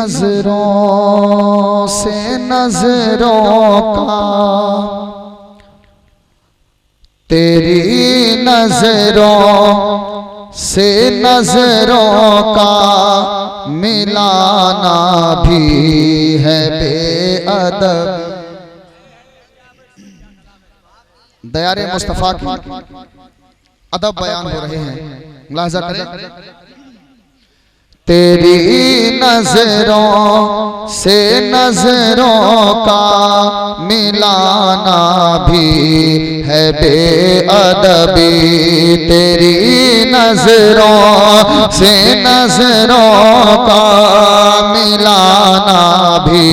नजरों से नजरों का, तेरी नजरों से नजरों का मिलाना भी है बेअदब। दयारे मुस्तफा की अदब बयान हो रहे हैं, मुलाहिजा करें। तेरी नजरों से नजरों का मिलाना भी है बेअदबी, तेरी नजरों से नजरों का मिलाना भी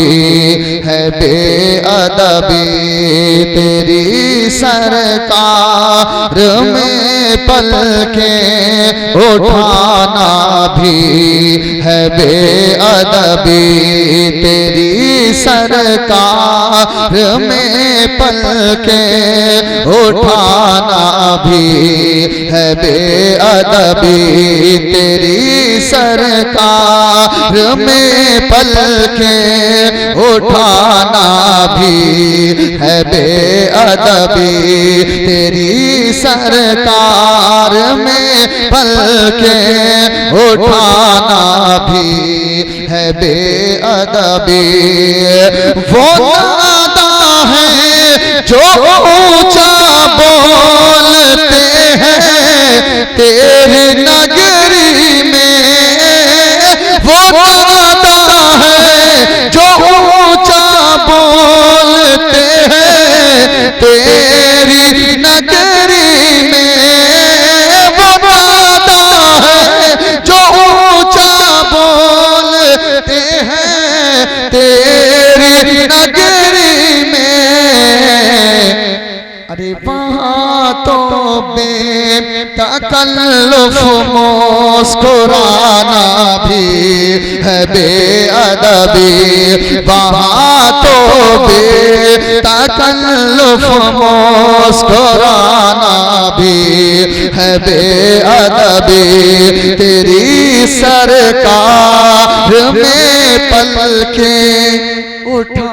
है बेअदबी, तेरी सरकार में पलके उठाना भी है बेअदबी, तेरी सरकार में पलके उठाना भी है बेअदबी, तेरी सरकार में पलके उठाना भी है बेअदबी, तेरी सरकार में पलके उठाना भी है बेअदबी। वो नादा है जो ऊंचा बोलते हैं तेरी नगरी में, वो नादा है जो ऊंचा बोलते हैं तेरी नगरी में, वो नादा है जो ऊंचा बोलते हैं तेरी नगरी में। अरे वहाँ तो बेतकल्लुफ मुस्कुराना भी है बेअदबी, वहाँ तो बेतकल्लुफ मुस्कुराना भी है बेअदबी, तेरी सरकार में पलके उठा।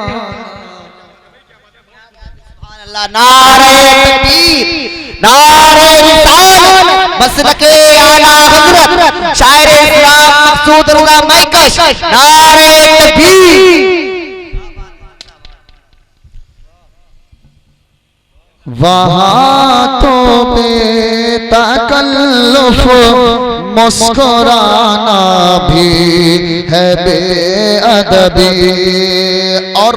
नारे तकबीर, नारे रिसालत, मसलके आला हज़रत, शायर इस्लाम मक़सूद रज़ा महकश, नारे तकबीर। वहाँ तो बेतकल्लुफ मुस्कुराना भी है बेअदबी। और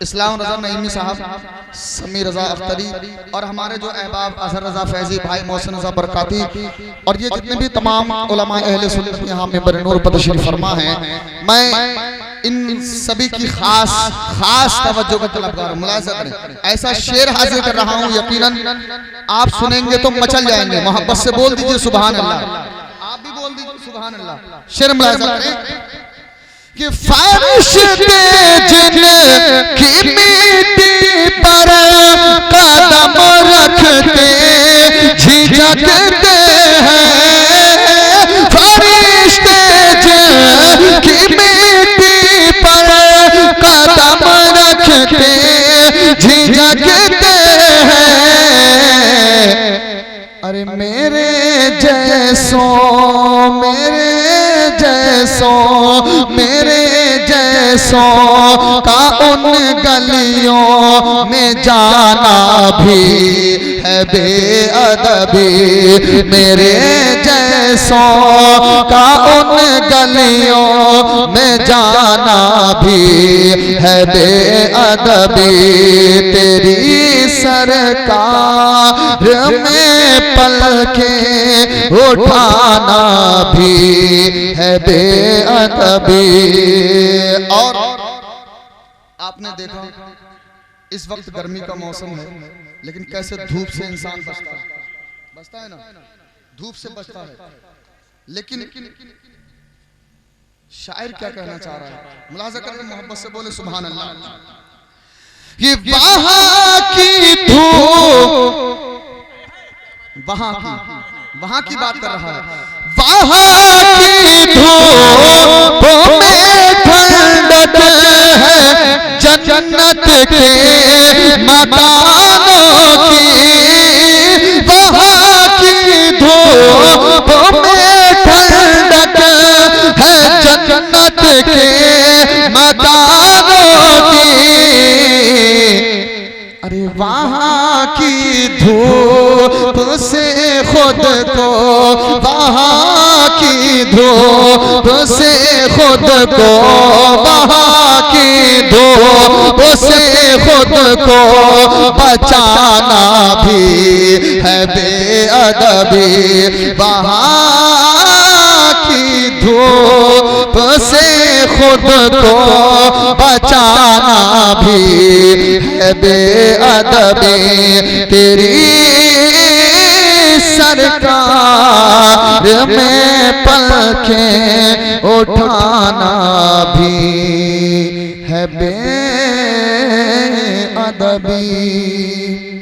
इस्लाम रज़ा नईमी साहब, समी रज़ा अख्तरी और हमारे जो अहबाब अज़हर रज़ा फैज़ी भाई मोहसिन रज़ा बरकाती और ये जितने भी तमाम उलमा अहले सुन्नत यहाँ मेंबर नूर पर तशरीफ़ फरमा हैं, मैं इन सभी की खास तवज्जो का तलबगार हूं। मुलाहिज़ा करें, ऐसा शेर हाजिर कर रहा हूँ, यकीनन आप सुनेंगे तो मचल जाएंगे। मोहब्बत से बोल दीजिए सुभान अल्लाह, आप भी बोल दीजिए सुभान अल्लाह। शेर मुलाहिज़ा करें कि फरिश्ते जिनकी मिट्टी पर कदम रखते झिझकते हैं, फरिश्ते जिनकी मिट्टी पर कदम रखते झिझकते हैं। अरे मेरे जैसों का उन गलियों में जाना भी है बेअदबी, मेरे जैसों का उन गलियों में जाना भी है बेअदबी, तेरी सरकार में पलके उठाना भी है बेअदबी। और आपने देखा इस वक्त गर्मी का मौसम है, लेकिन कैसे धूप से इंसान बचता है ना, धूप से बचता है। लेकिन शायर क्या कहना चाह रहा है, मुलाहिज़ा करके मोहब्बत से बोले सुभान अल्लाह। ये वहाँ की धूप, वहाँ की बात कर रहा है, वहाँ की धूप में जन्नत के मकानों की वहाँ की धूप में ठंडक है, जन्नत के मकानों की। अरे वहाँ की धूप से खुद को, वहाँ की धूप से खुद को, वहाँ की धूप से खुद को बचाना भी है बेअदबी। वहाँ की धूप से खुद को बचाना भी है बेअदबी। तेरी सरकार में पलकें उठाना भी है बेअदबी।